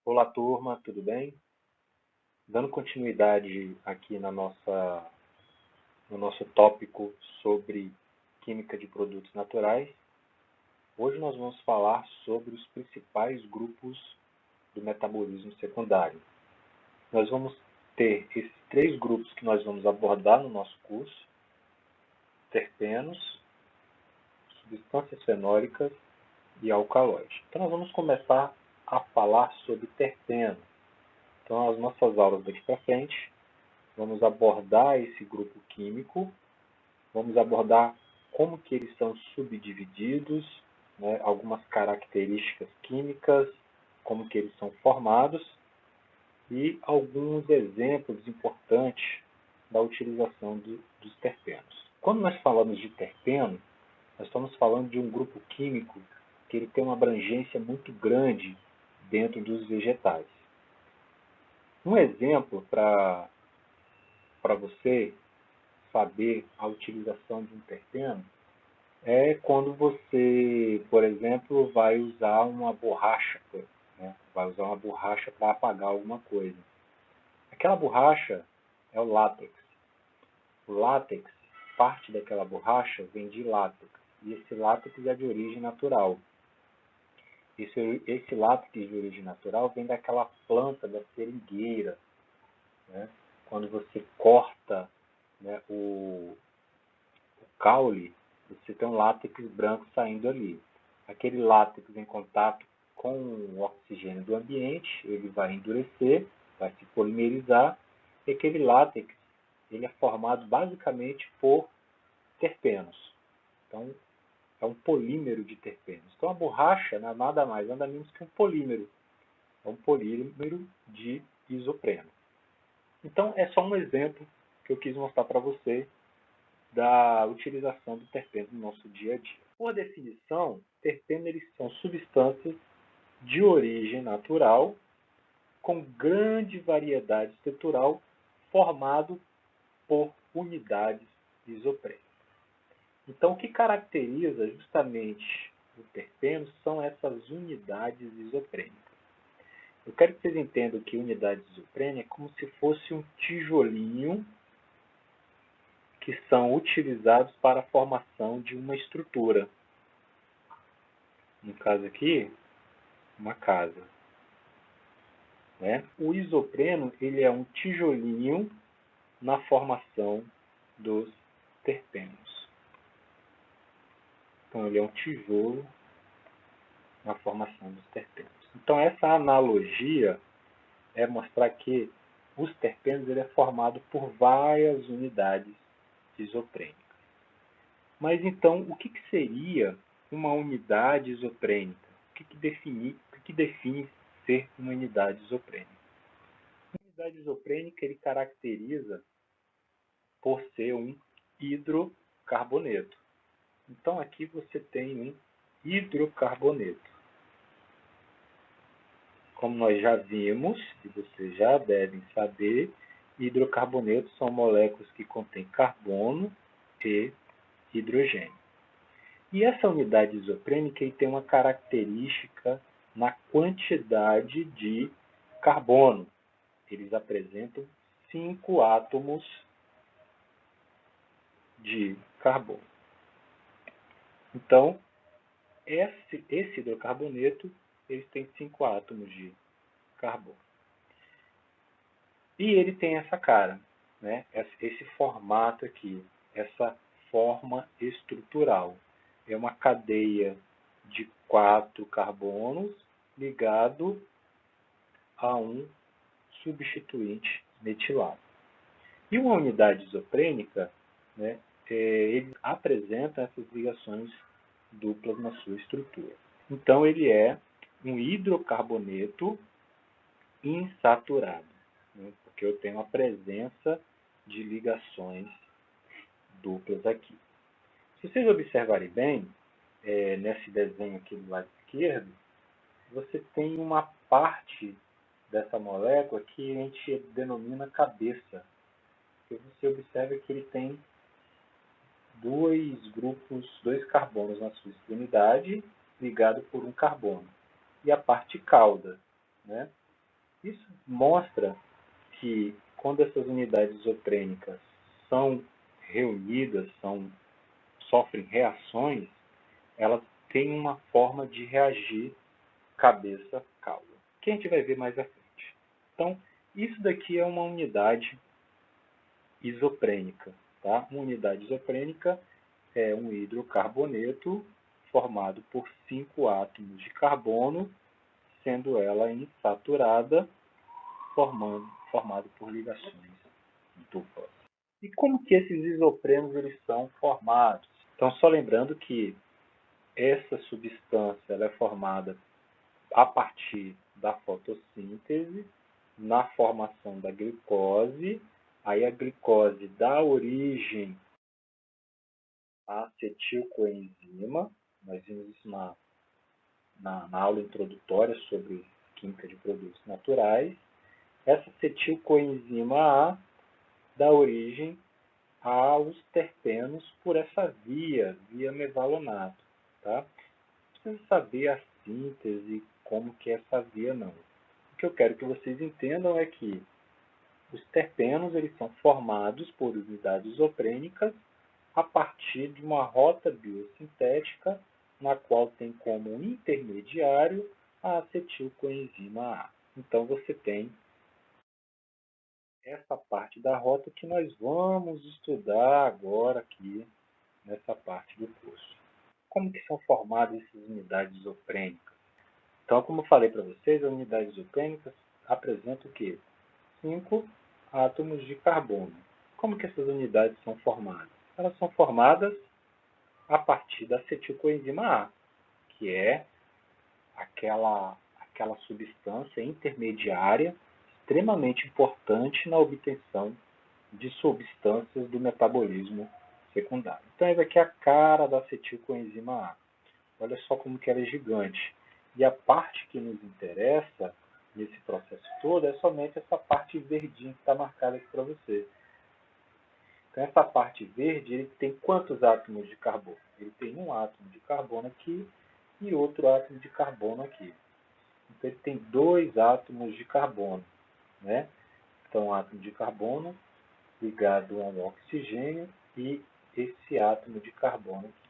Olá, turma, tudo bem? Dando continuidade aqui no nosso tópico sobre química de produtos naturais, hoje nós vamos falar sobre os principais grupos do metabolismo secundário. Nós vamos ter esses três grupos que nós vamos abordar no nosso curso: terpenos, substâncias fenólicas e alcaloides. Então nós vamos começar a falar sobre terpeno. Então, as nossas aulas daqui para frente, vamos abordar esse grupo químico, vamos abordar como que eles são subdivididos, né, algumas características químicas, como que eles são formados e alguns exemplos importantes da utilização dos terpenos. Quando nós falamos de terpeno, nós estamos falando de um grupo químico que ele tem uma abrangência muito grande dentro dos vegetais. Um exemplo para você saber a utilização de um terpeno é quando você, por exemplo, vai usar uma borracha, né? Vai usar uma borracha para apagar alguma coisa. Aquela borracha é o látex. O látex, parte daquela borracha vem de látex, e esse látex é de origem natural. Esse látex de origem natural vem daquela planta da seringueira, né? Quando você corta, né, o caule, você tem um látex branco saindo ali. Aquele látex em contato com o oxigênio do ambiente, ele vai endurecer, vai se polimerizar, e aquele látex ele é formado basicamente por terpenos. Então, é um polímero de terpenos. Então, a borracha não é nada mais, nada menos que um polímero. É um polímero de isopreno. Então, é só um exemplo que eu quis mostrar para você da utilização do terpeno no nosso dia a dia. Por definição, terpenos são substâncias de origem natural com grande variedade estrutural formado por unidades isoprênicas. Então, o que caracteriza justamente o terpeno são essas unidades isoprênicas. Eu quero que vocês entendam que unidade isoprênica é como se fosse um tijolinho que são utilizados para a formação de uma estrutura. No caso aqui, uma casa. Né? O isopreno ele é um tijolinho na formação dos terpenos. Então, ele é um tijolo na formação dos terpenos. Então, essa analogia é mostrar que os terpenos ele é formado por várias unidades isoprênicas. Mas, então, o que seria uma unidade isoprênica? O que define ser uma unidade isoprênica? Uma unidade isoprênica ele caracteriza por ser um hidrocarboneto. Então, aqui você tem um hidrocarboneto. Como nós já vimos, e vocês já devem saber, hidrocarbonetos são moléculas que contêm carbono e hidrogênio. E essa unidade isoprênica tem uma característica na quantidade de carbono. Eles apresentam 5 átomos de carbono. Então, esse hidrocarboneto ele tem 5 átomos de carbono. E ele tem essa cara, né? Esse formato aqui, essa forma estrutural. É uma cadeia de 4 carbonos ligado a um substituinte metilado. E uma unidade isoprênica, né, ele apresenta essas ligações duplas na sua estrutura. Então, ele é um hidrocarboneto insaturado, né, porque eu tenho a presença de ligações duplas aqui. Se vocês observarem bem, nesse desenho aqui do lado esquerdo, você tem uma parte dessa molécula que a gente denomina cabeça. E você observa que ele tem dois carbonos na sua extremidade, ligado por um carbono. E a parte cauda, né? Isso mostra que quando essas unidades isoprênicas são reunidas, sofrem reações, elas têm uma forma de reagir cabeça-cauda, que a gente vai ver mais à frente. Então, isso daqui é uma unidade isoprênica. Tá? Uma unidade isoprênica é um hidrocarboneto formado por 5 átomos de carbono, sendo ela insaturada, formado por ligações duplas. E como que esses isoprêmios eles são formados? Então, só lembrando que essa substância ela é formada a partir da fotossíntese, na formação da glicose, aí a glicose dá origem à acetilcoenzima, nós vimos isso na aula introdutória sobre química de produtos naturais. Essa acetilcoenzima A dá origem aos terpenos por essa via mesalonato. Tá? Não precisa saber a síntese, como que é essa via, não. O que eu quero que vocês entendam é que os terpenos eles são formados por unidades isoprênicas a partir de uma rota biossintética na qual tem como intermediário a acetilcoenzima A. Então, você tem essa parte da rota que nós vamos estudar agora aqui nessa parte do curso. Como que são formadas essas unidades isoprênicas? Então, como eu falei para vocês, as unidades isoprênicas apresentam o quê? 5 átomos de carbono. Como que essas unidades são formadas? Elas são formadas a partir da acetilcoenzima A, que é aquela substância intermediária extremamente importante na obtenção de substâncias do metabolismo secundário. Então, essa aqui é a cara da acetilcoenzima A. Olha só como que ela é gigante. E a parte que nos interessa nesse processo todo é somente essa parte verdinha que está marcada aqui para você. Então, essa parte verde, ele tem quantos átomos de carbono? Ele tem um átomo de carbono aqui e outro átomo de carbono aqui. Então, ele tem 2 átomos de carbono. Né? Então, um átomo de carbono ligado a um oxigênio e esse átomo de carbono aqui.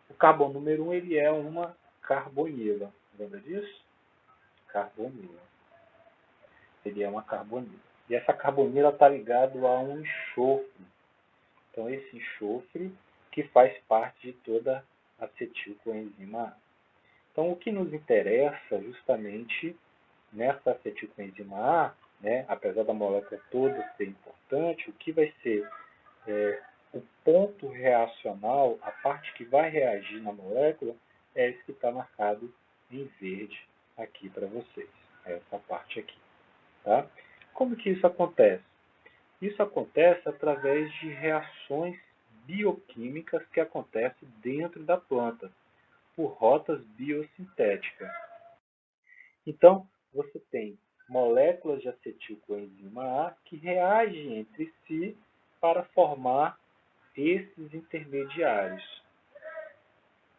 O carbono número 1 ele é uma carbonila. Lembra disso? Carbonila. Ele é uma carbonila. E essa carbonila está ligada a um enxofre. Então, esse enxofre que faz parte de toda a acetilcoenzima A. Então, o que nos interessa justamente nessa acetilcoenzima A, né, apesar da molécula toda ser importante, o que vai ser o ponto reacional, a parte que vai reagir na molécula, é esse que está marcado em verde aqui para vocês. Essa parte aqui. Tá? Como que isso acontece? Isso acontece através de reações bioquímicas que acontecem dentro da planta, por rotas biosintéticas. Então, você tem moléculas de acetilcoenzima A que reagem entre si para formar esses intermediários.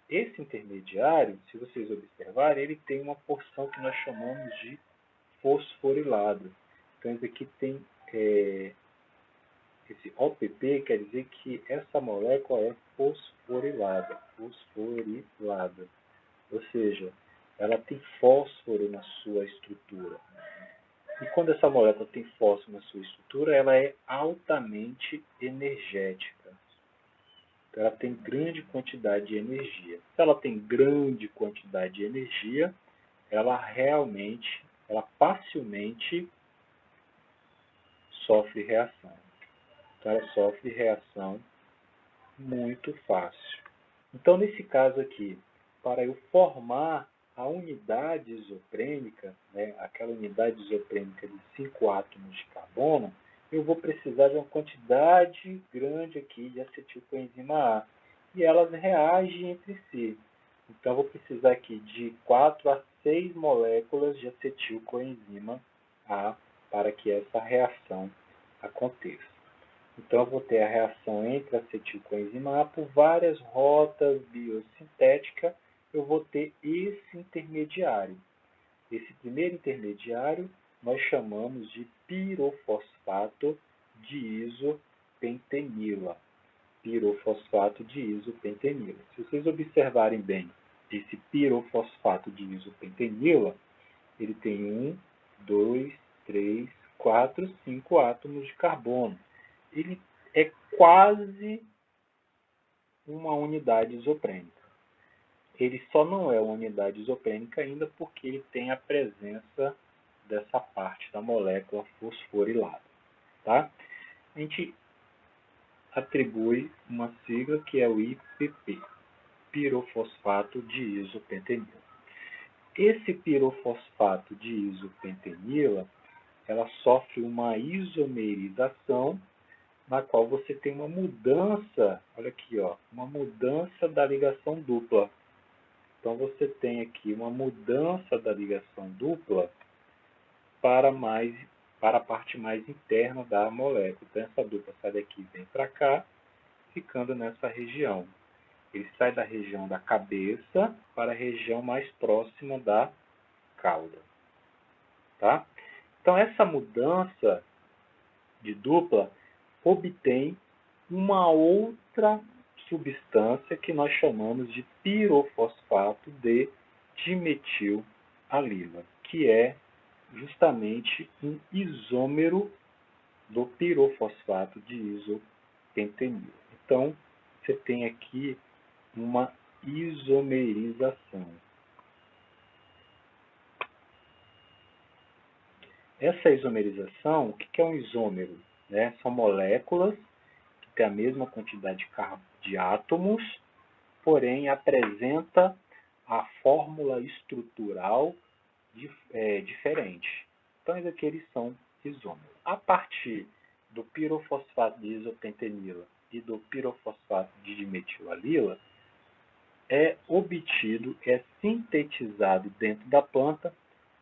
Esse intermediário, se vocês observarem, ele tem uma porção que nós chamamos de fosforilado. Então, esse aqui tem esse OPP, quer dizer que essa molécula é fosforilada. Ou seja, ela tem fósforo na sua estrutura. E quando essa molécula tem fósforo na sua estrutura, ela é altamente energética. Então, ela tem grande quantidade de energia. Se ela tem grande quantidade de energia, ela facilmente sofre reação. Então, ela sofre reação muito fácil. Então, nesse caso aqui, para eu formar a unidade isoprênica, né, aquela unidade isoprênica de 5 átomos de carbono, eu vou precisar de uma quantidade grande aqui de acetilcoenzima A. E elas reagem entre si. Então, eu vou precisar aqui de 4 a 6 moléculas de acetilcoenzima A para que essa reação aconteça. Então, eu vou ter a reação entre acetilcoenzima A por várias rotas biosintéticas. Eu vou ter esse intermediário. Esse primeiro intermediário nós chamamos de pirofosfato de isopentenila. Pirofosfato de isopentenila. Se vocês observarem bem esse pirofosfato de isopentenila, ele tem 1, 2, 3, 4, 5 átomos de carbono. Ele é quase uma unidade isoprênica. Ele só não é uma unidade isoprênica ainda porque ele tem a presença dessa parte da molécula fosforilada. Tá? A gente atribui uma sigla que é o IPP, pirofosfato de isopentenila. Esse pirofosfato de isopentenila, ela sofre uma isomerização na qual você tem uma mudança, olha aqui, ó, uma mudança da ligação dupla. Então, você tem aqui uma mudança da ligação dupla para a parte mais interna da molécula. Então, essa dupla sai daqui e vem para cá, ficando nessa região. Ele sai da região da cabeça para a região mais próxima da cauda. Tá? Então, essa mudança de dupla obtém uma outra substância que nós chamamos de pirofosfato de dimetilalila, que é justamente um isômero do pirofosfato de isopentenila. Então, você tem aqui uma isomerização. Essa isomerização, o que é um isômero? São moléculas que têm a mesma quantidade de átomos, porém apresenta a fórmula estrutural diferente. Então, esses aqui eles são isômeros. A partir do pirofosfato de isopentenila e do pirofosfato de dimetilalila, é obtido, é sintetizado dentro da planta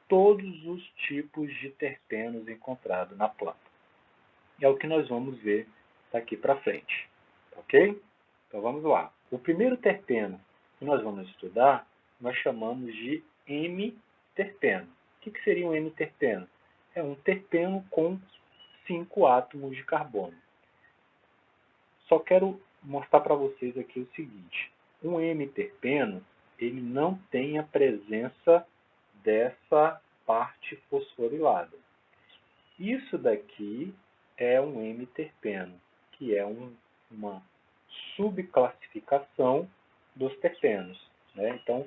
todos os tipos de terpenos encontrados na planta. É o que nós vamos ver daqui para frente. Ok? Então vamos lá. O primeiro terpeno que nós vamos estudar, nós chamamos de M-terpeno. O que seria um M-terpeno? É um terpeno com 5 átomos de carbono. Só quero mostrar para vocês aqui o seguinte. Um M-terpeno, ele não tem a presença dessa parte fosforilada. Isso daqui é um M-terpeno, que é uma subclassificação dos terpenos. Então,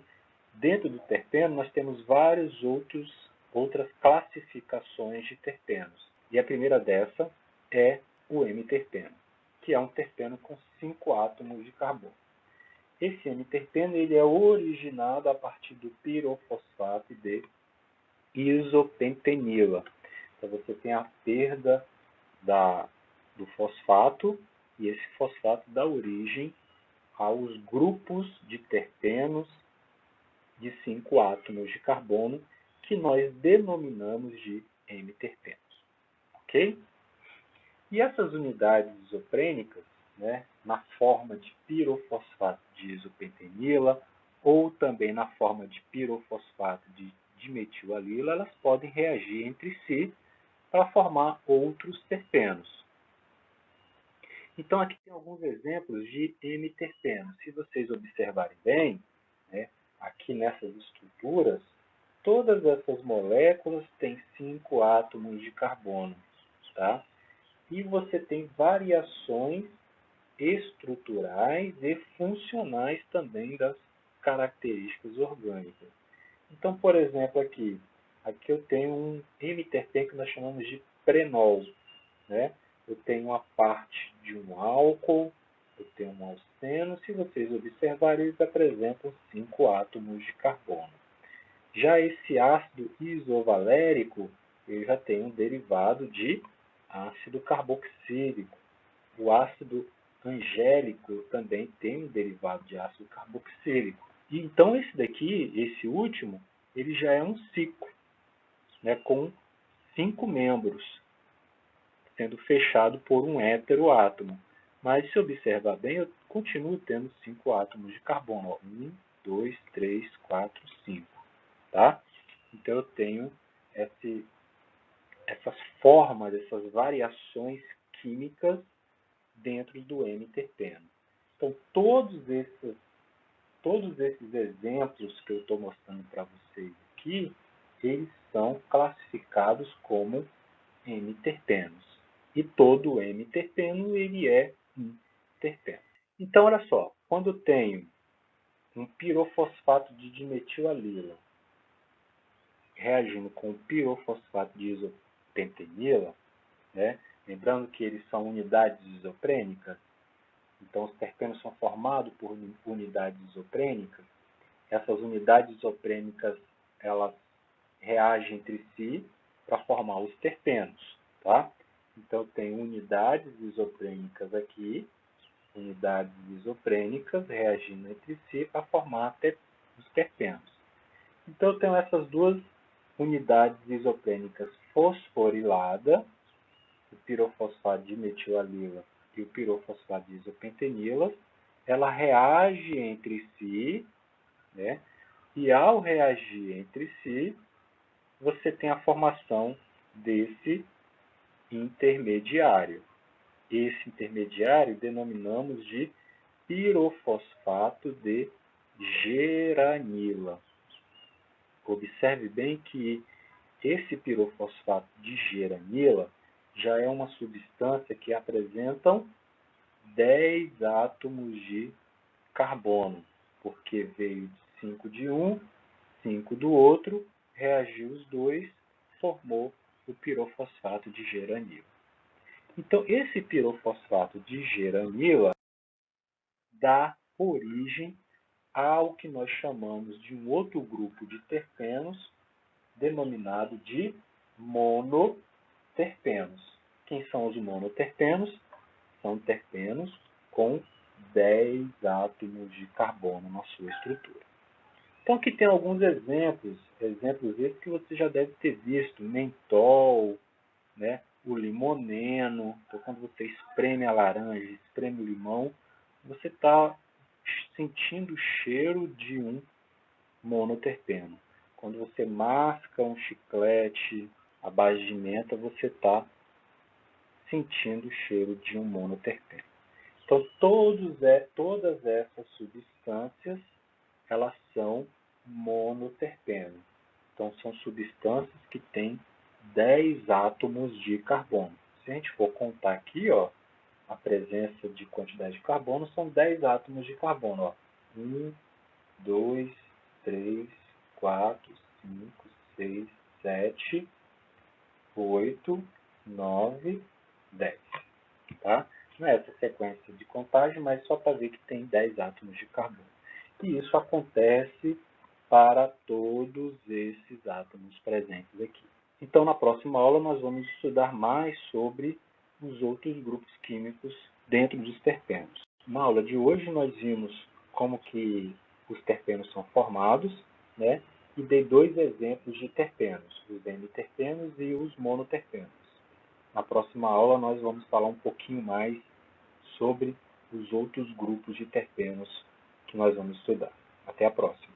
dentro do terpeno, nós temos várias outras classificações de terpenos. E a primeira dessa é o M-terpeno, que é um terpeno com 5 átomos de carbono. Esse M-terpeno ele é originado a partir do pirofosfato de isopentenila. Então, você tem a perda do fosfato, e esse fosfato dá origem aos grupos de terpenos de 5 átomos de carbono, que nós denominamos de M-terpenos. Ok? E essas unidades isoprênicas, na forma de pirofosfato de isopentenila, ou também na forma de pirofosfato de dimetilalila, elas podem reagir entre si para formar outros terpenos. Então, aqui tem alguns exemplos de M-terpenos. Se vocês observarem bem, aqui nessas estruturas, todas essas moléculas têm 5 átomos de carbono. Tá? E você tem variações estruturais e funcionais também das características orgânicas. Então, por exemplo, aqui eu tenho um M-terpeno que nós chamamos de prenol. Eu tenho uma parte de um álcool, eu tenho um alceno. Se vocês observarem, eles apresentam 5 átomos de carbono. Já esse ácido isovalérico, ele já tem um derivado de ácido carboxílico. O ácido angélico também tem um derivado de ácido carboxílico. E então esse daqui, esse último, ele já é um ciclo, com 5 membros, sendo fechado por um heteroátomo. Mas se observar bem, eu continuo tendo 5 átomos de carbono. 1, 2, 3, 4, 5. Tá? Então eu tenho essas formas, essas variações químicas dentro do M-terpeno. Então, todos esses exemplos que eu estou mostrando para vocês aqui, eles são classificados como M-terpenos. E todo M-terpeno, ele é um terpeno. Então, olha só, quando eu tenho um pirofosfato de dimetilalila reagindo com o pirofosfato de isopentenila, né? Lembrando que eles são unidades isoprênicas, então os terpenos são formados por unidades isoprênicas. Essas unidades isoprênicas, elas reagem entre si para formar os terpenos, tá? Então, tem unidades isoprênicas aqui, unidades isoprênicas reagindo entre si para formar os terpenos. Então, eu tenho essas duas unidades isoprênicas fosforilada, o pirofosfato de metilalila e o pirofosfato de isopentenila, ela reage entre si, né? E ao reagir entre si, você tem a formação desse intermediário. Esse intermediário denominamos de pirofosfato de geranila. Observe bem que esse pirofosfato de geranila já é uma substância que apresentam 10 átomos de carbono, porque veio de 5 de um, 5 do outro, reagiu os dois, formou o pirofosfato de geranila. Então, esse pirofosfato de geranila dá origem ao que nós chamamos de um outro grupo de terpenos, denominado de monoterpenos. Quem são os monoterpenos? São terpenos com 10 átomos de carbono na sua estrutura. Então, aqui tem alguns exemplos esses que você já deve ter visto, mentol, né? O limoneno. Então, quando você espreme a laranja, espreme o limão, você está sentindo o cheiro de um monoterpeno. Quando você masca um chiclete à base de menta, você está sentindo o cheiro de um monoterpeno. Então, todas essas substâncias, elas são monoterpenos. Então, são substâncias que têm 10 átomos de carbono. Se a gente for contar aqui, ó, a presença de quantidade de carbono, são 10 átomos de carbono. Ó. 1, 2, 3, 4, 5, 6, 7, 8, 9, 10. Tá? Não é essa sequência de contagem, mas só para ver que tem 10 átomos de carbono. E isso acontece para todos esses átomos presentes aqui. Então, na próxima aula, nós vamos estudar mais sobre os outros grupos químicos dentro dos terpenos. Na aula de hoje, nós vimos como que os terpenos são formados, né? E dei 2 exemplos de terpenos, os M-terpenos e os monoterpenos. Na próxima aula, nós vamos falar um pouquinho mais sobre os outros grupos de terpenos que nós vamos estudar. Até a próxima!